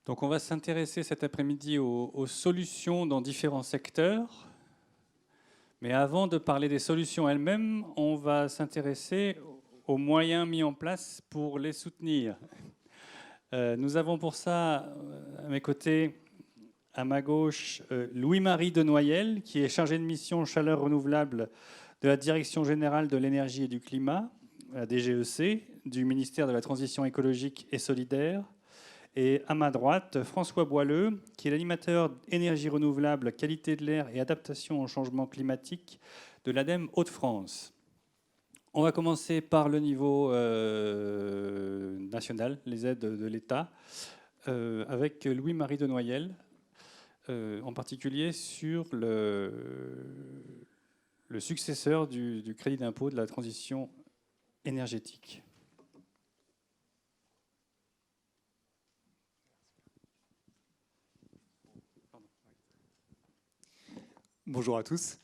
Donc on va s'intéresser cet après-midi aux solutions dans différents secteurs. Mais avant de parler des solutions elles-mêmes, on va s'intéresser aux moyens mis en place pour les soutenir. Nous avons pour ça, à mes côtés, à ma gauche, Louis-Marie Denoyel, qui est chargé de mission chaleur renouvelable de la Direction générale de l'énergie et du climat, la DGEC, du ministère de la Transition écologique et solidaire. Et à ma droite, François Boileux, qui est l'animateur énergie renouvelable, qualité de l'air et adaptation au changement climatique de l'ADEME Hauts-de-France. On va commencer par le niveau national, les aides de l'État, avec Louis-Marie Denoyel, en particulier sur le successeur du crédit d'impôt de la transition énergétique. Bonjour à tous.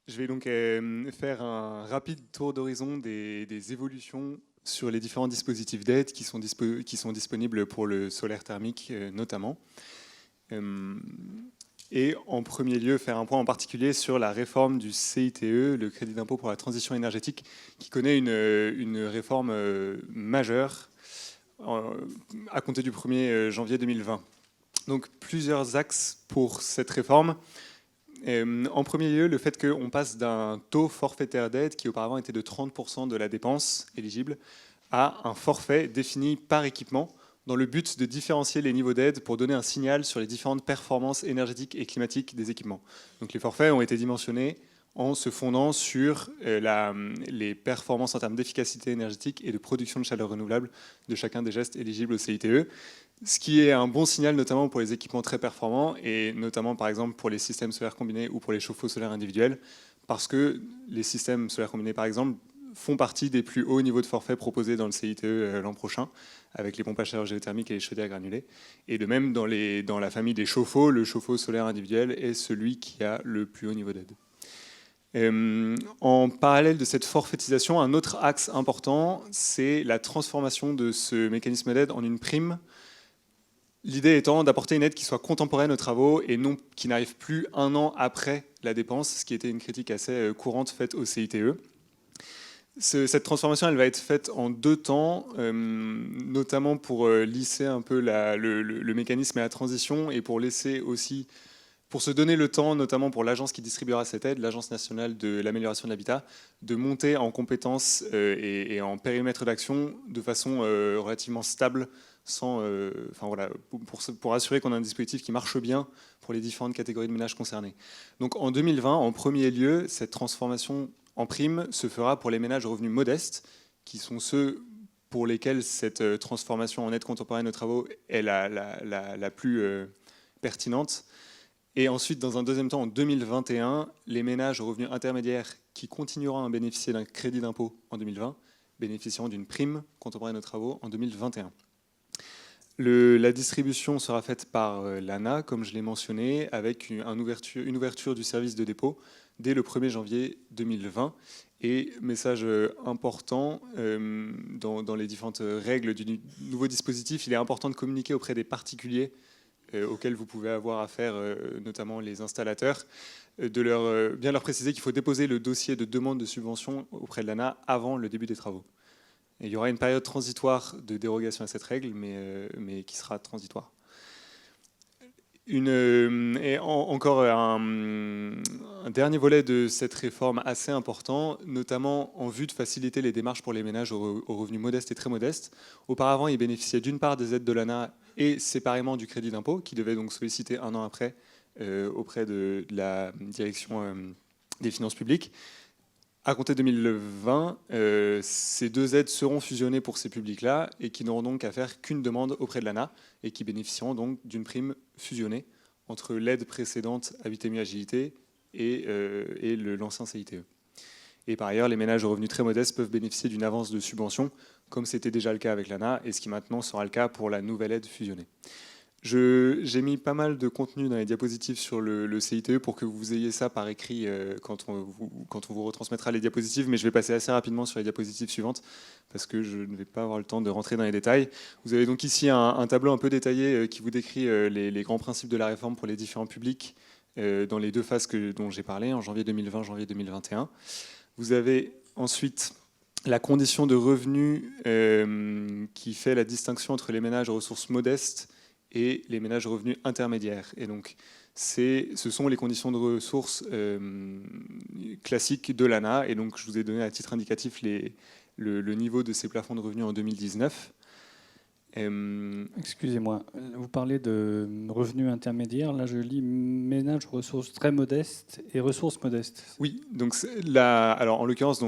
Je vais donc faire un rapide tour d'horizon des évolutions sur les différents dispositifs d'aide qui sont disponibles pour le solaire thermique notamment. Et en premier lieu, faire un point en particulier sur la réforme du CITE, le crédit d'impôt pour la transition énergétique, qui connaît une réforme majeure à compter du 1er janvier 2020. Donc plusieurs axes pour cette réforme. En premier lieu, le fait qu'on passe d'un taux forfaitaire d'aide qui auparavant était de 30% de la dépense éligible à un forfait défini par équipement dans le but de différencier les niveaux d'aide pour donner un signal sur les différentes performances énergétiques et climatiques des équipements. Donc les forfaits ont été dimensionnés en se fondant sur les performances en termes d'efficacité énergétique et de production de chaleur renouvelable de chacun des gestes éligibles au CITE. Ce qui est un bon signal notamment pour les équipements très performants et notamment par exemple pour les systèmes solaires combinés ou pour les chauffe-eau solaires individuels, parce que les systèmes solaires combinés par exemple font partie des plus hauts niveaux de forfait proposés dans le CITE l'an prochain, avec les pompes à chaleur géothermique et les chaudières granulées. Et de même dans la famille des chauffe-eau, le chauffe-eau solaire individuel est celui qui a le plus haut niveau d'aide. En parallèle de cette forfaitisation, un autre axe important, c'est la transformation de ce mécanisme d'aide en une prime. L'idée étant d'apporter une aide qui soit contemporaine aux travaux et non qui n'arrive plus un an après la dépense, ce qui était une critique assez courante faite au CITE. Cette transformation, elle va être faite en deux temps, notamment pour lisser un peu le mécanisme et la transition et pour laisser aussi, pour se donner le temps, notamment pour l'agence qui distribuera cette aide, l'Agence nationale de l'amélioration de l'habitat, de monter en compétences et en périmètre d'action de façon relativement stable, pour assurer qu'on a un dispositif qui marche bien pour les différentes catégories de ménages concernés. Donc en 2020, en premier lieu, cette transformation en prime se fera pour les ménages aux revenus modestes, qui sont ceux pour lesquels cette transformation en aide contemporaine aux travaux est la plus pertinente. Et ensuite, dans un deuxième temps, en 2021, les ménages aux revenus intermédiaires qui continueront à bénéficier d'un crédit d'impôt en 2020 bénéficieront d'une prime contemporaine aux travaux en 2021. La distribution sera faite par l'ANA, comme je l'ai mentionné, avec une ouverture du service de dépôt dès le 1er janvier 2020. Et message important, dans les différentes règles du nouveau dispositif, il est important de communiquer auprès des particuliers auxquels vous pouvez avoir affaire, notamment les installateurs, de bien leur préciser qu'il faut déposer le dossier de demande de subvention auprès de l'ANA avant le début des travaux. Et il y aura une période transitoire de dérogation à cette règle, mais qui sera transitoire. Encore un dernier volet de cette réforme assez important, notamment en vue de faciliter les démarches pour les ménages aux revenus modestes et très modestes. Auparavant, ils bénéficiaient d'une part des aides de l'ANA et séparément du crédit d'impôt, qui devait donc solliciter un an après auprès de la direction des finances publiques. À compter de 2020, ces deux aides seront fusionnées pour ces publics-là et qui n'auront donc à faire qu'une demande auprès de l'ANA et qui bénéficieront donc d'une prime fusionnée entre l'aide précédente Habiter-Mieux Agilité et l'ancien CITE. Et par ailleurs, les ménages aux revenus très modestes peuvent bénéficier d'une avance de subvention, comme c'était déjà le cas avec l'ANA et ce qui maintenant sera le cas pour la nouvelle aide fusionnée. J'ai mis pas mal de contenu dans les diapositives sur le CITE pour que vous ayez ça par écrit quand on vous retransmettra les diapositives, mais je vais passer assez rapidement sur les diapositives suivantes parce que je ne vais pas avoir le temps de rentrer dans les détails. Vous avez donc ici un tableau un peu détaillé qui vous décrit les grands principes de la réforme pour les différents publics dans les 2 phases dont j'ai parlé, en janvier 2020, janvier 2021. Vous avez ensuite la condition de revenu qui fait la distinction entre les ménages aux ressources modestes et les ménages revenus intermédiaires. Et donc, ce sont les conditions de ressources classiques de l'ANA. Et donc, je vous ai donné à titre indicatif le niveau de ces plafonds de revenus en 2019. Excusez-moi, vous parlez de revenus intermédiaires. Là, je lis ménages ressources très modestes et ressources modestes. Oui, donc alors en l'occurrence,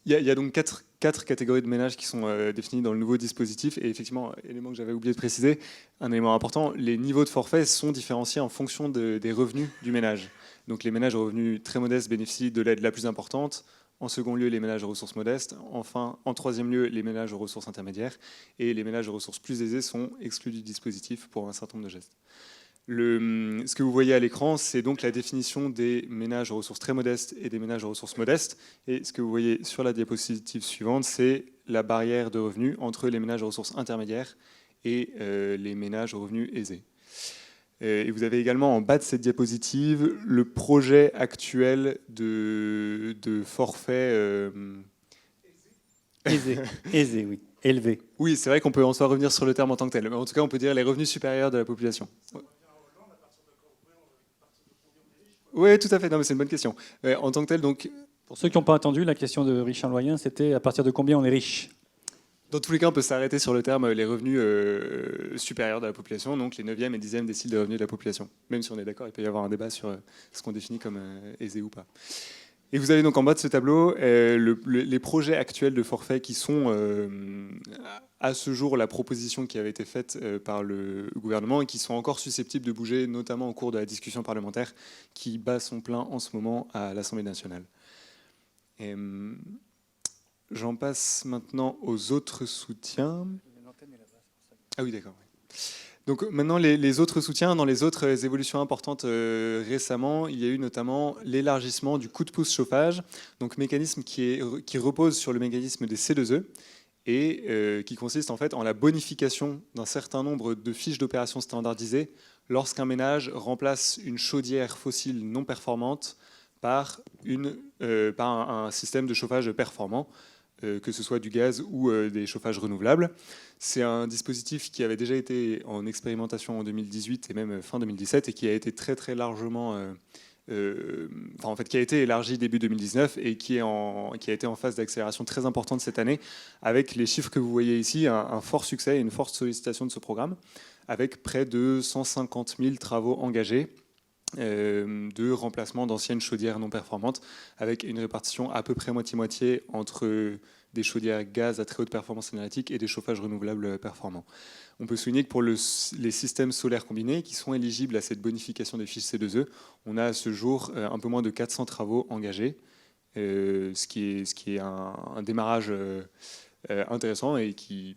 il y a donc quatre catégories de ménages qui sont définies dans le nouveau dispositif. Et effectivement, élément que j'avais oublié de préciser, un élément important, les niveaux de forfait sont différenciés en fonction des revenus du ménage. Donc les ménages aux revenus très modestes bénéficient de l'aide la plus importante. En second lieu, les ménages aux ressources modestes. Enfin, en troisième lieu, les ménages aux ressources intermédiaires. Et les ménages aux ressources plus aisées sont exclus du dispositif pour un certain nombre de gestes. Ce que vous voyez à l'écran, c'est donc la définition des ménages aux ressources très modestes et des ménages aux ressources modestes. Et ce que vous voyez sur la diapositive suivante, c'est la barrière de revenus entre les ménages aux ressources intermédiaires et les ménages aux revenus aisés. Et vous avez également en bas de cette diapositive le projet actuel de forfait. Aisé, oui. Élevé. Oui, c'est vrai qu'on peut en soi revenir sur le terme en tant que tel. Mais en tout cas, on peut dire les revenus supérieurs de la population. Oui, tout à fait. Non, mais c'est une bonne question. En tant que tel, donc. Pour ceux qui n'ont pas entendu, la question de Richard Loyen, c'était à partir de combien on est riche? Dans tous les cas, on peut s'arrêter sur le terme les revenus supérieurs de la population, donc les 9e et 10e déciles de revenus de la population. Même si on est d'accord, il peut y avoir un débat sur ce qu'on définit comme aisé ou pas. Et vous avez donc en bas de ce tableau les projets actuels de forfait qui sont à ce jour la proposition qui avait été faite par le gouvernement et qui sont encore susceptibles de bouger, notamment au cours de la discussion parlementaire qui bat son plein en ce moment à l'Assemblée nationale. J'en passe maintenant aux autres soutiens. Ah oui, d'accord. Donc maintenant, les autres soutiens, dans les autres évolutions importantes récemment, il y a eu notamment l'élargissement du coup de pouce chauffage, donc mécanisme qui repose sur le mécanisme des C2E et qui consiste en fait en la bonification d'un certain nombre de fiches d'opération standardisées lorsqu'un ménage remplace une chaudière fossile non performante par un système de chauffage performant, que ce soit du gaz ou des chauffages renouvelables. C'est un dispositif qui avait déjà été en expérimentation en 2018 et même fin 2017 et qui a été très très largement, qui a été élargi début 2019 et qui a été en phase d'accélération très importante cette année, avec les chiffres que vous voyez ici, un fort succès et une forte sollicitation de ce programme, avec près de 150 000 travaux engagés de remplacement d'anciennes chaudières non performantes, avec une répartition à peu près moitié-moitié entre des chaudières gaz à très haute performance énergétique et des chauffages renouvelables performants. On peut souligner que pour les systèmes solaires combinés qui sont éligibles à cette bonification des fiches C2E, on a à ce jour un peu moins de 400 travaux engagés, ce qui est un démarrage intéressant et qui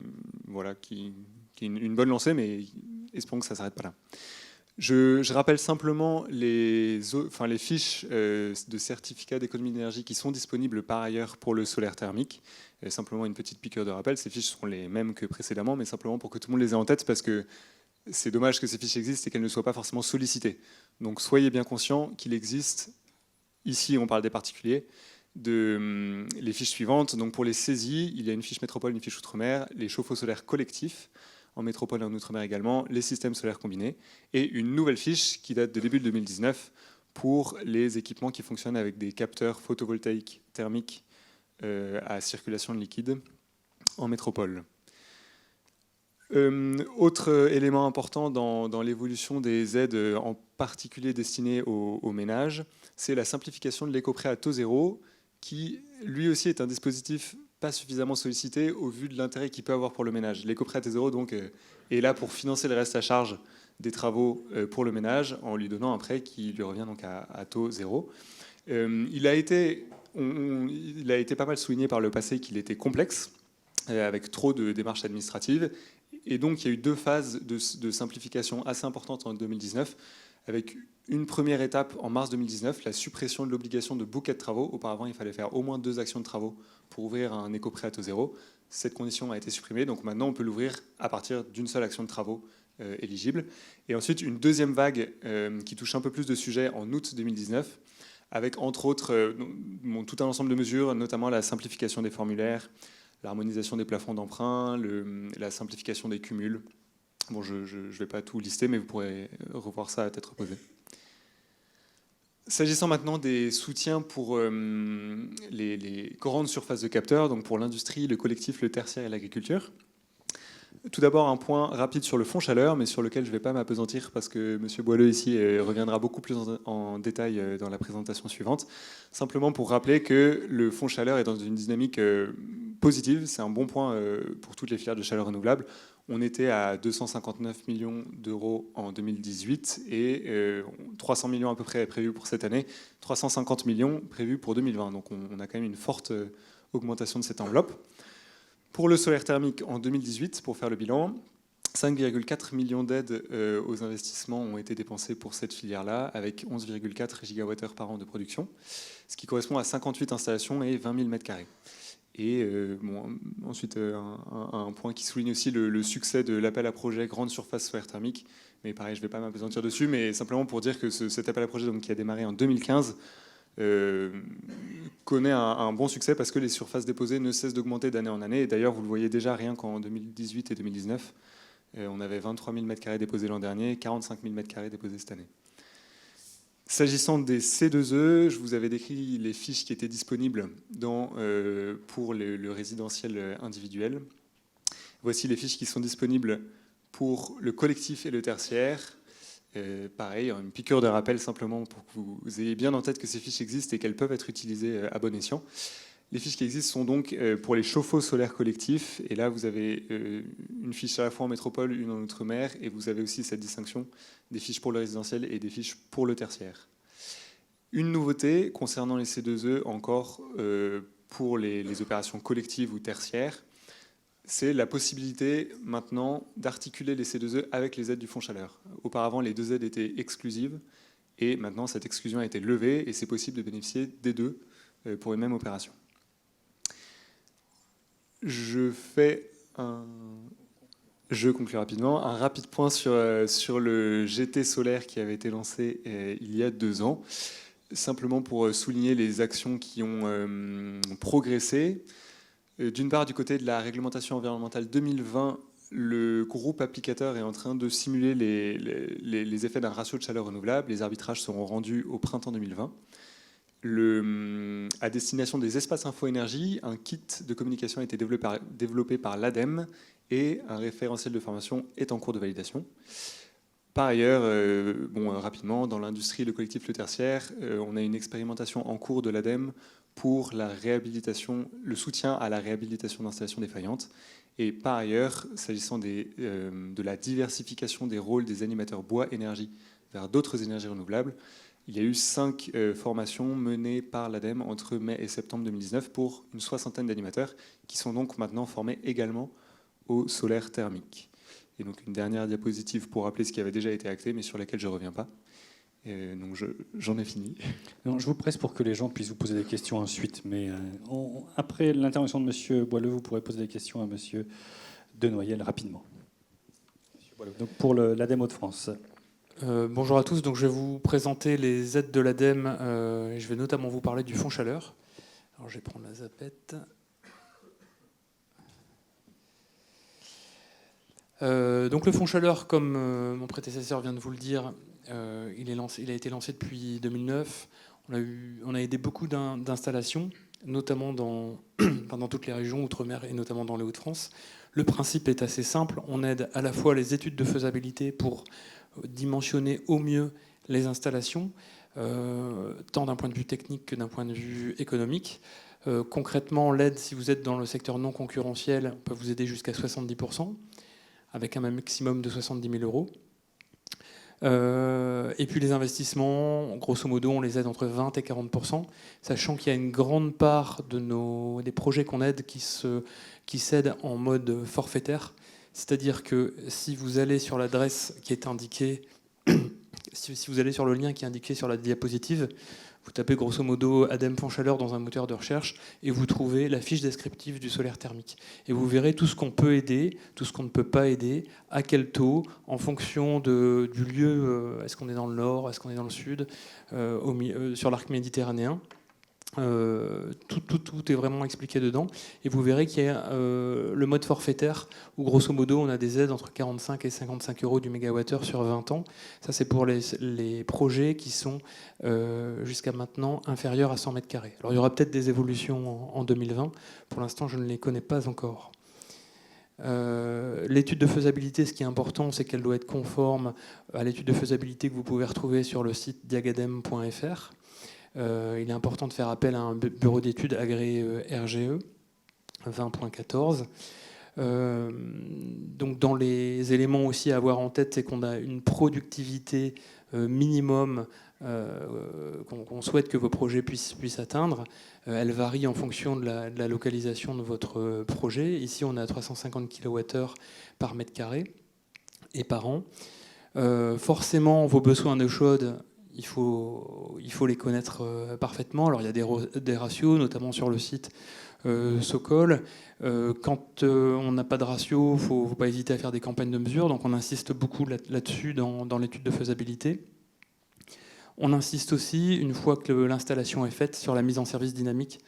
est une bonne lancée, mais espérons que ça ne s'arrête pas là. Je rappelle simplement les fiches de certificats d'économie d'énergie qui sont disponibles par ailleurs pour le solaire thermique. Et simplement une petite piqûre de rappel, ces fiches seront les mêmes que précédemment, mais simplement pour que tout le monde les ait en tête, parce que c'est dommage que ces fiches existent et qu'elles ne soient pas forcément sollicitées. Donc soyez bien conscients qu'il existe, ici on parle des particuliers, les fiches suivantes. Donc pour les saisies, il y a une fiche métropole, une fiche outre-mer, les chauffe-eau solaires collectifs, en métropole et en outre-mer également, les systèmes solaires combinés, et une nouvelle fiche qui date de début de 2019 pour les équipements qui fonctionnent avec des capteurs photovoltaïques thermiques à circulation de liquide en métropole. Autre élément important dans l'évolution des aides, en particulier destinées aux ménages, c'est la simplification de l'éco-prêt à taux zéro, qui lui aussi est un dispositif pas suffisamment sollicité au vu de l'intérêt qu'il peut avoir pour le ménage. L'éco-prêt à taux zéro donc, est là pour financer le reste à charge des travaux pour le ménage en lui donnant un prêt qui lui revient donc à taux zéro. Il a été pas mal souligné par le passé qu'il était complexe, avec trop de démarches administratives, Et donc, il y a eu 2 phases de simplification assez importantes en 2019, avec une première étape en mars 2019, la suppression de l'obligation de bouquet de travaux. Auparavant, il fallait faire au moins 2 actions de travaux pour ouvrir un éco-prêt à taux zéro. Cette condition a été supprimée, donc maintenant on peut l'ouvrir à partir d'une seule action de travaux éligible. Et ensuite, une deuxième vague qui touche un peu plus de sujets en août 2019, avec entre autres tout un ensemble de mesures, notamment la simplification des formulaires, l'harmonisation des plafonds d'emprunt, la simplification des cumuls. Bon, je ne vais pas tout lister, mais vous pourrez revoir ça à tête reposée. S'agissant maintenant des soutiens pour les grandes surfaces de capteurs, donc pour l'industrie, le collectif, le tertiaire et l'agriculture. Tout d'abord, un point rapide sur le fonds chaleur, mais sur lequel je ne vais pas m'apesantir parce que M. Boileux ici reviendra beaucoup plus en détail dans la présentation suivante. Simplement pour rappeler que le fonds chaleur est dans une dynamique positive. C'est un bon point pour toutes les filières de chaleur renouvelable. On était à 259 millions d'euros en 2018 et 300 millions à peu près prévus pour cette année, 350 millions prévus pour 2020. Donc on a quand même une forte augmentation de cette enveloppe. Pour le solaire thermique en 2018, pour faire le bilan, 5,4 millions d'aides aux investissements ont été dépensés pour cette filière-là, avec 11,4 gigawattheures par an de production, ce qui correspond à 58 installations et 20 000 m². Et ensuite, un point qui souligne aussi le succès de l'appel à projet grande surface solaire thermique. Mais pareil, je ne vais pas m'apesantir dessus, mais simplement pour dire que cet appel à projet donc, qui a démarré en 2015 connaît un bon succès parce que les surfaces déposées ne cessent d'augmenter d'année en année. Et d'ailleurs, vous le voyez déjà rien qu'en 2018 et 2019. On avait 23 000 m² déposés l'an dernier, 45 000 m² déposés cette année. S'agissant des C2E, je vous avais décrit les fiches qui étaient disponibles pour le résidentiel individuel. Voici les fiches qui sont disponibles pour le collectif et le tertiaire. Pareil, une piqûre de rappel simplement pour que vous ayez bien en tête que ces fiches existent et qu'elles peuvent être utilisées à bon escient. Les fiches qui existent sont donc pour les chauffe-eau solaires collectifs. Et là, vous avez une fiche à la fois en métropole, une en outre-mer. Et vous avez aussi cette distinction des fiches pour le résidentiel et des fiches pour le tertiaire. Une nouveauté concernant les C2E encore pour les opérations collectives ou tertiaires, c'est la possibilité maintenant d'articuler les C2E avec les aides du fonds chaleur. Auparavant, les 2 aides étaient exclusives et maintenant cette exclusion a été levée et c'est possible de bénéficier des 2 pour une même opération. Je conclue rapidement. Un rapide point sur le GT solaire qui avait été lancé il y a 2 ans, simplement pour souligner les actions qui ont progressé. D'une part, du côté de la réglementation environnementale 2020, le groupe applicateur est en train de simuler les effets d'un ratio de chaleur renouvelable. Les arbitrages seront rendus au printemps 2020. À destination des espaces info-énergie, un kit de communication a été développé par l'ADEME et un référentiel de formation est en cours de validation. Par ailleurs, rapidement, dans l'industrie, le collectif, le tertiaire, on a une expérimentation en cours de l'ADEME pour la réhabilitation, le soutien à la réhabilitation d'installations défaillantes. Et par ailleurs, s'agissant de la diversification des rôles des animateurs bois-énergie vers d'autres énergies renouvelables, il y a eu 5 formations menées par l'ADEME entre mai et septembre 2019 pour une 60aine d'animateurs qui sont donc maintenant formés également au solaire thermique. Et donc une dernière diapositive pour rappeler ce qui avait déjà été acté, mais sur laquelle je ne reviens pas. Donc j'en ai fini. Non, je vous presse pour que les gens puissent vous poser des questions ensuite, mais après l'intervention de M. Boileux, vous pourrez poser des questions à M. Denoyel rapidement. Donc pour l'ADEME Hauts-de-France. Bonjour à tous, donc je vais vous présenter les aides de l'ADEME et je vais notamment vous parler du fonds chaleur. Alors je vais prendre la zapette. Donc le fonds chaleur, comme mon prédécesseur vient de vous le dire, il a été lancé depuis 2009. On a aidé beaucoup d'installations, notamment dans toutes les régions outre-mer et notamment dans les Hauts-de-France. Le principe est assez simple. On aide à la fois les études de faisabilité pour dimensionner au mieux les installations, tant d'un point de vue technique que d'un point de vue économique. Concrètement, l'aide, si vous êtes dans le secteur non concurrentiel, on peut vous aider jusqu'à 70%, avec un maximum de 70 000 euros. Et puis les investissements, grosso modo, on les aide entre 20 et 40%, sachant qu'il y a une grande part des projets qu'on aide qui s'aident en mode forfaitaire, C'est-à-dire que si vous allez sur l'adresse qui est indiquée, si vous allez sur le lien qui est indiqué sur la diapositive, vous tapez grosso modo ADEME fond chaleur dans un moteur de recherche et vous trouvez la fiche descriptive du solaire thermique. Et vous verrez tout ce qu'on peut aider, tout ce qu'on ne peut pas aider, à quel taux, en fonction du lieu, est-ce qu'on est dans le nord, est-ce qu'on est dans le sud, sur l'arc méditerranéen. Tout est vraiment expliqué dedans. Et vous verrez qu'il y a le mode forfaitaire où grosso modo on a des aides entre 45 et 55 euros du mégawattheure sur 20 ans. Ça c'est pour les projets qui sont jusqu'à maintenant inférieurs à 100 mètres carrés. Alors il y aura peut-être des évolutions en 2020. Pour l'instant je ne les connais pas encore. L'étude de faisabilité, ce qui est important, c'est qu'elle doit être conforme à l'étude de faisabilité que vous pouvez retrouver sur le site diagadem.fr. Il est important de faire appel à un bureau d'études agréé RGE 20.14. Donc dans les éléments aussi à avoir en tête, c'est qu'on a une productivité minimum qu'on souhaite que vos projets puissent atteindre. Elle varie en fonction de la localisation de votre projet. Ici, on est à 350 kWh par mètre carré et par an. Forcément, vos besoins d'eau chaude, il faut les connaître parfaitement. Alors il y a des ratios, notamment sur le site Sokol. Quand on n'a pas de ratio, il ne faut pas hésiter à faire des campagnes de mesure. Donc on insiste beaucoup là-dessus dans l'étude de faisabilité. On insiste aussi, une fois que l'installation est faite, sur la mise en service dynamique,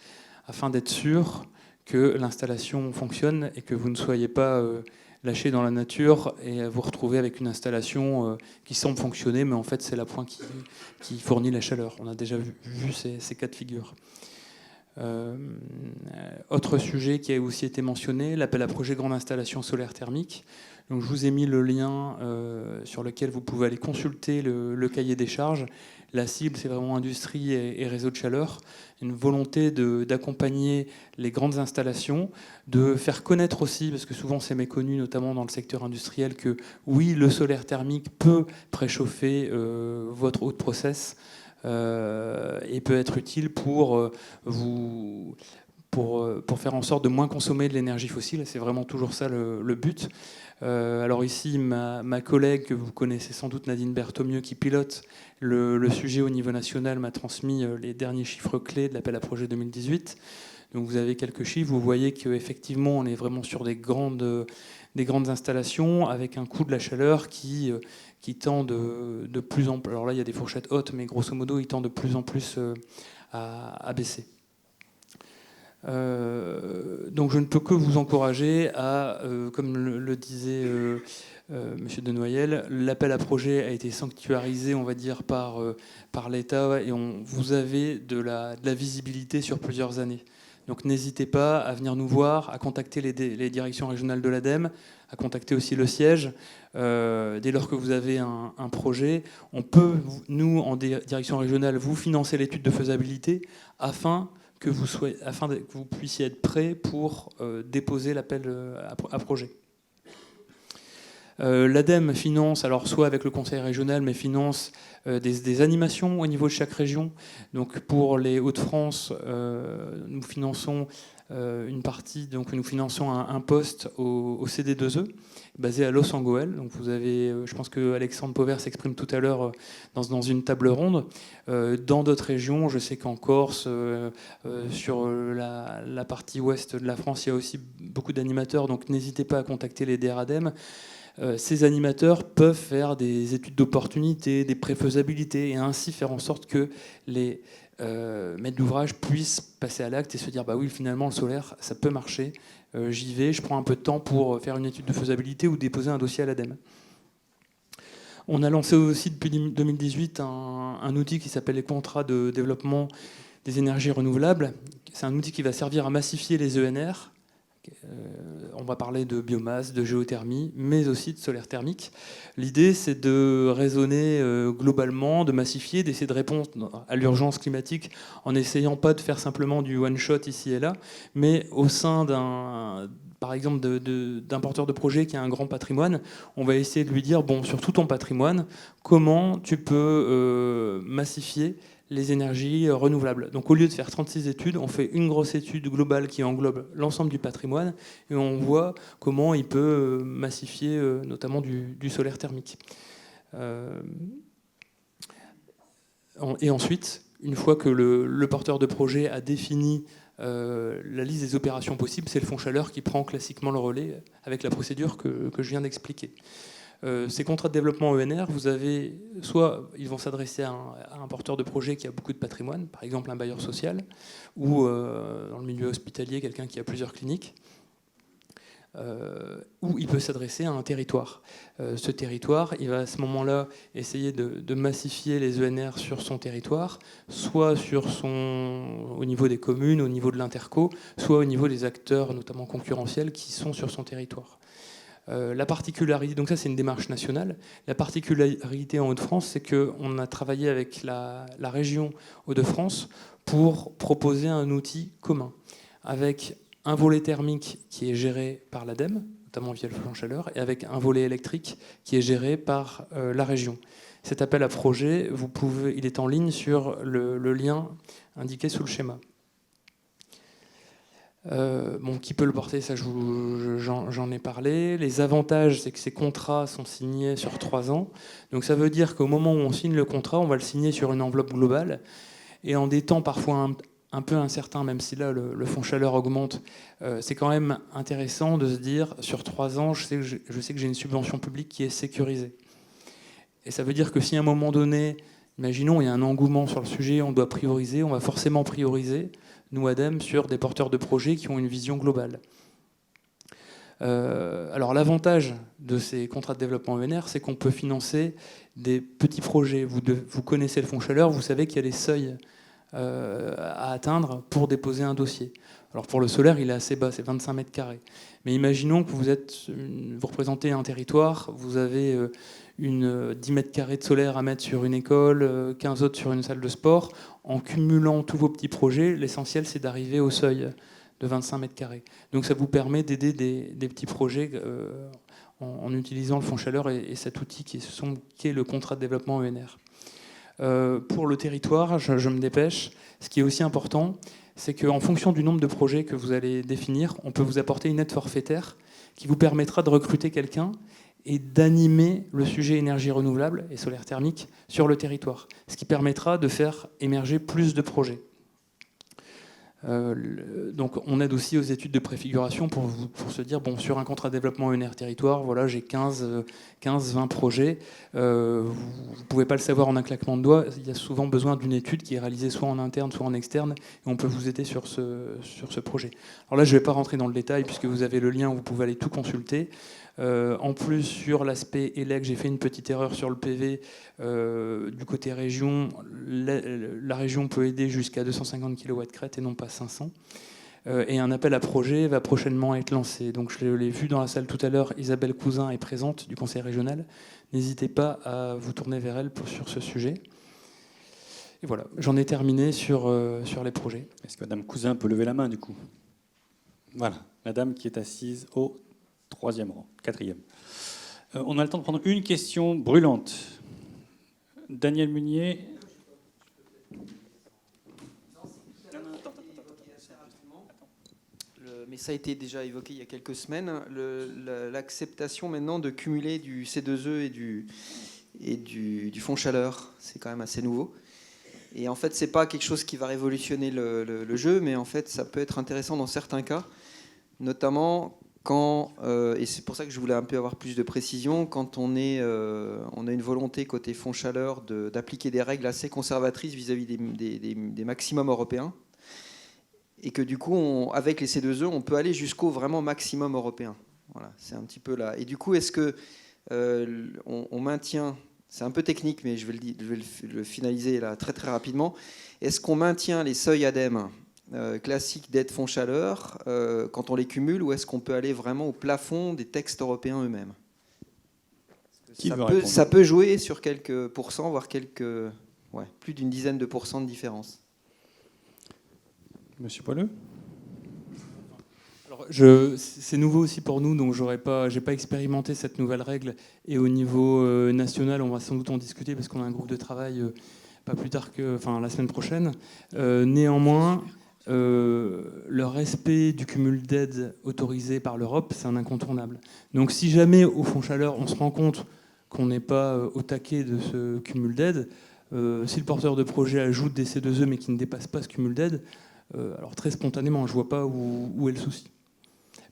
afin d'être sûr que l'installation fonctionne et que vous ne soyez pas lâché dans la nature et vous retrouver avec une installation qui semble fonctionner, mais en fait c'est l'appoint qui fournit la chaleur. On a déjà vu ces cas de figure. Autre sujet qui a aussi été mentionné, l'appel à projet grande installation solaire thermique. Donc, je vous ai mis le lien sur lequel vous pouvez aller consulter le cahier des charges. La cible, c'est vraiment industrie et réseau de chaleur. Une volonté d'accompagner les grandes installations, de faire connaître aussi, parce que souvent c'est méconnu, notamment dans le secteur industriel, que oui, le solaire thermique peut préchauffer votre eau de process et peut être utile pour faire en sorte de moins consommer de l'énergie fossile. C'est vraiment toujours ça le but. Alors ici, ma collègue que vous connaissez sans doute, Nadine Berthomieux, qui pilote le sujet au niveau national, m'a transmis les derniers chiffres clés de l'appel à projet 2018. Donc vous avez quelques chiffres, vous voyez qu'effectivement on est vraiment sur des grandes installations avec un coût de la chaleur qui tend de plus en plus... Alors là il y a des fourchettes hautes, mais grosso modo il tend de plus en plus à baisser. Donc je ne peux que vous encourager à, comme le disait Monsieur Denoyel, l'appel à projet a été sanctuarisé, on va dire, par l'État et vous avez de la visibilité sur plusieurs années. Donc n'hésitez pas à venir nous voir, à contacter les directions régionales de l'ADEME, à contacter aussi le siège. Dès lors que vous avez un projet, on peut, nous, en direction régionale, vous financer l'étude de faisabilité afin que vous puissiez être prêt pour déposer l'appel à projet. L'ADEME finance, alors soit avec le conseil régional, mais finance des animations au niveau de chaque région. Donc pour les Hauts-de-France, nous finançons une partie, donc nous finançons un poste au CD2E, basé à Los Angeles. Donc vous avez, je pense que Alexandre Pauvert s'exprime tout à l'heure dans une table ronde. Dans d'autres régions, je sais qu'en Corse, sur la partie ouest de la France, il y a aussi beaucoup d'animateurs, donc n'hésitez pas à contacter les DRADEM. Ces animateurs peuvent faire des études d'opportunité, des préfaisabilités, et ainsi faire en sorte que les maîtres d'ouvrage puissent passer à l'acte et se dire bah oui, finalement le solaire ça peut marcher, j'y vais, je prends un peu de temps pour faire une étude de faisabilité ou déposer un dossier à l'ADEME. On a lancé aussi depuis 2018 un outil qui s'appelle les contrats de développement des énergies renouvelables. C'est un outil qui va servir à massifier les ENR. On va parler de biomasse, de géothermie, mais aussi de solaire thermique. L'idée, c'est de raisonner globalement, de massifier, d'essayer de répondre à l'urgence climatique en n'essayant pas de faire simplement du one-shot ici et là, mais au sein par exemple d'un porteur de projet qui a un grand patrimoine, on va essayer de lui dire, bon, sur tout ton patrimoine, comment tu peux massifier les énergies renouvelables. Donc au lieu de faire 36 études, on fait une grosse étude globale qui englobe l'ensemble du patrimoine et on voit comment il peut massifier notamment du solaire thermique. Et ensuite, une fois que le porteur de projet a défini la liste des opérations possibles, c'est le fonds chaleur qui prend classiquement le relais avec la procédure que je viens d'expliquer. Ces contrats de développement ENR, vous avez soit ils vont s'adresser à un porteur de projet qui a beaucoup de patrimoine, par exemple un bailleur social, ou dans le milieu hospitalier, quelqu'un qui a plusieurs cliniques, ou il peut s'adresser à un territoire. Ce territoire, il va à ce moment-là essayer de massifier les ENR sur son territoire, soit au niveau des communes, au niveau de l'interco, soit au niveau des acteurs, notamment concurrentiels, qui sont sur son territoire. La particularité, donc ça c'est une démarche nationale. La particularité en Hauts-de-France, c'est qu'on a travaillé avec la région Hauts-de-France pour proposer un outil commun, avec un volet thermique qui est géré par l'ADEME, notamment via le plan chaleur, et avec un volet électrique qui est géré par la région. Cet appel à projet, il est en ligne sur le lien indiqué sous le schéma. Qui peut le porter, ça j'en ai parlé. Les avantages, c'est que ces contrats sont signés sur 3 ans. Donc ça veut dire qu'au moment où on signe le contrat, on va le signer sur une enveloppe globale. Et en des temps parfois un peu incertains, même si là le fonds chaleur augmente, c'est quand même intéressant de se dire, sur 3 ans, je sais que j'ai une subvention publique qui est sécurisée. Et ça veut dire que si à un moment donné, imaginons, il y a un engouement sur le sujet, on doit prioriser, on va forcément prioriser, nous, ADEME, sur des porteurs de projets qui ont une vision globale. Alors l'avantage de ces contrats de développement ENR, c'est qu'on peut financer des petits projets. Vous connaissez le fonds chaleur, vous savez qu'il y a des seuils à atteindre pour déposer un dossier. Alors pour le solaire, il est assez bas, c'est 25 mètres carrés. Mais imaginons que vous représentez un territoire, vous avez 10 mètres carrés de solaire à mettre sur une école, 15 autres sur une salle de sport. En cumulant tous vos petits projets, l'essentiel c'est d'arriver au seuil de 25 mètres carrés. Donc ça vous permet d'aider des petits projets en utilisant le fonds chaleur et cet outil qui est le contrat de développement ENR. Pour le territoire, je me dépêche, ce qui est aussi important, c'est qu'en fonction du nombre de projets que vous allez définir, on peut vous apporter une aide forfaitaire qui vous permettra de recruter quelqu'un et d'animer le sujet énergie renouvelable et solaire thermique sur le territoire, ce qui permettra de faire émerger plus de projets. Donc on aide aussi aux études de préfiguration pour se dire, bon, sur un contrat de développement ENR territoire, voilà, j'ai 15-20 projets. Vous ne pouvez pas le savoir en un claquement de doigts. Il y a souvent besoin d'une étude qui est réalisée soit en interne, soit en externe, et on peut vous aider sur ce projet. Alors là, je ne vais pas rentrer dans le détail, puisque vous avez le lien où vous pouvez aller tout consulter. En plus, sur l'aspect ELEC, j'ai fait une petite erreur sur le PV. Du côté région, la région peut aider jusqu'à 250 kW crête et non pas 500. Et un appel à projet va prochainement être lancé. Donc je l'ai vu dans la salle tout à l'heure, Isabelle Cousin est présente du conseil régional. N'hésitez pas à vous tourner vers elle sur ce sujet. Et voilà, j'en ai terminé sur les projets. Est-ce que Madame Cousin peut lever la main du coup? Voilà, Madame qui est assise au 3e rang, 4e. On a le temps de prendre une question brûlante. Daniel Munier. Mais ça a été déjà évoqué il y a quelques semaines, l'acceptation maintenant de cumuler du C2E et du fonds chaleur, c'est quand même assez nouveau. Et en fait, c'est pas quelque chose qui va révolutionner le jeu, mais en fait, ça peut être intéressant dans certains cas, notamment quand, et c'est pour ça que je voulais un peu avoir plus de précision, quand on a une volonté côté fonds chaleur d'appliquer des règles assez conservatrices vis-à-vis des maximums européens, et que du coup, avec les C2E, on peut aller jusqu'au vraiment maximum européen. Voilà, c'est un petit peu là. Et du coup, est-ce que on maintient, c'est un peu technique, mais je vais le finaliser là très très rapidement. Est-ce qu'on maintient les seuils ADEME classiques d'aide fonds chaleur quand on les cumule, ou est-ce qu'on peut aller vraiment au plafond des textes européens eux-mêmes? Ça peut jouer sur quelques pourcents, voire plus d'une dizaine de pourcents de différence. Monsieur Poileux. Alors, c'est nouveau aussi pour nous, donc j'ai pas expérimenté cette nouvelle règle. Et au niveau national, on va sans doute en discuter parce qu'on a un groupe de travail pas plus tard que, la semaine prochaine. Néanmoins, le respect du cumul d'aide autorisé par l'Europe, c'est un incontournable. Donc, si jamais au Fonds Chaleur, on se rend compte qu'on n'est pas au taquet de ce cumul d'aide, si le porteur de projet ajoute des C2E mais qui ne dépasse pas ce cumul d'aide, alors très spontanément, je ne vois pas où est le souci.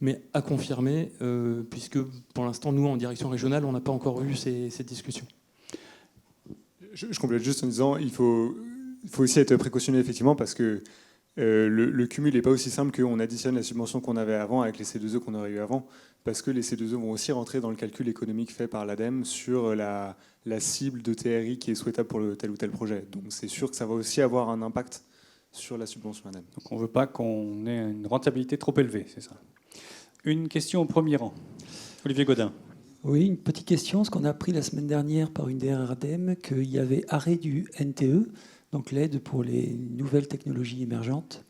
Mais à confirmer, puisque pour l'instant, nous, en direction régionale, on n'a pas encore eu ces discussions. Je complète juste en disant il faut aussi être précautionneux, effectivement, parce que le cumul n'est pas aussi simple qu'on additionne la subvention qu'on avait avant avec les C2E qu'on aurait eu avant, parce que les C2E vont aussi rentrer dans le calcul économique fait par l'ADEME sur la cible de TRI qui est souhaitable pour tel ou tel projet. Donc c'est sûr que ça va aussi avoir un impact sur la subvention ADEME. Donc on ne veut pas qu'on ait une rentabilité trop élevée, c'est ça. Une question au premier rang. Olivier Godin. Oui, une petite question. Ce qu'on a appris la semaine dernière par une DRR ADEME, qu'il y avait arrêt du NTE, donc l'aide pour les nouvelles technologies émergentes.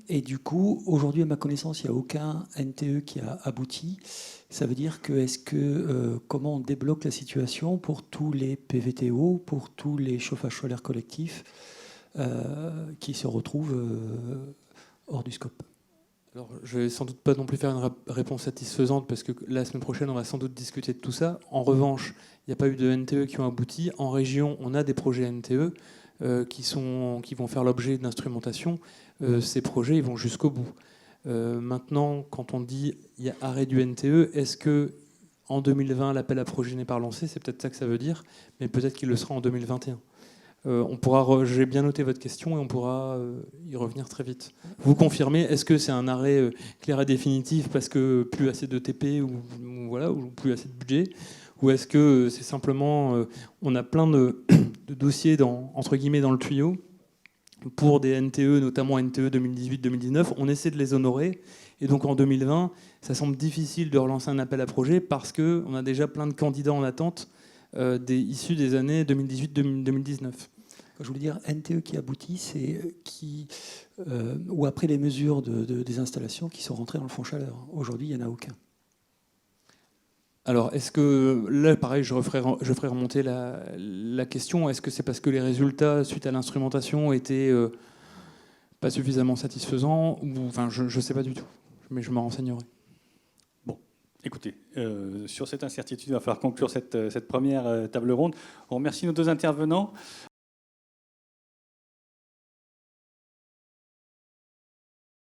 Et du coup, aujourd'hui, à ma connaissance, il n'y a aucun NTE qui a abouti. Ça veut dire que, comment on débloque la situation pour tous les PVTO, pour tous les chauffages solaires collectifs qui se retrouvent hors du scope? Alors, je vais sans doute pas non plus faire une réponse satisfaisante parce que la semaine prochaine, on va sans doute discuter de tout ça. En revanche, il n'y a pas eu de NTE qui ont abouti. En région, on a des projets NTE qui vont faire l'objet d'instrumentation. Ces projets, ils vont jusqu'au bout. Maintenant, quand on dit il y a arrêt du NTE, est-ce que en 2020, l'appel à projet n'est pas lancé? C'est peut-être ça que ça veut dire, mais peut-être qu'il le sera en 2021. J'ai bien noté votre question et on pourra y revenir très vite. Vous confirmez, est-ce que c'est un arrêt clair et définitif parce que plus assez de TP ou plus assez de budget, ou est-ce que c'est simplement on a plein de dossiers entre guillemets dans le tuyau pour des NTE, notamment NTE 2018-2019, on essaie de les honorer et donc en 2020, ça semble difficile de relancer un appel à projet parce qu'on a déjà plein de candidats en attente issus des années 2018-2019. Je voulais dire, NTE qui aboutit, c'est ou après les mesures des installations qui sont rentrées dans le fonds chaleur. Aujourd'hui, il n'y en a aucun. Alors, est-ce que, là, pareil, je ferai remonter la question. Est-ce que c'est parce que les résultats, suite à l'instrumentation, étaient pas suffisamment satisfaisants je ne sais pas du tout, mais je me renseignerai. Bon, écoutez, sur cette incertitude, il va falloir conclure cette première table ronde. On remercie nos deux intervenants.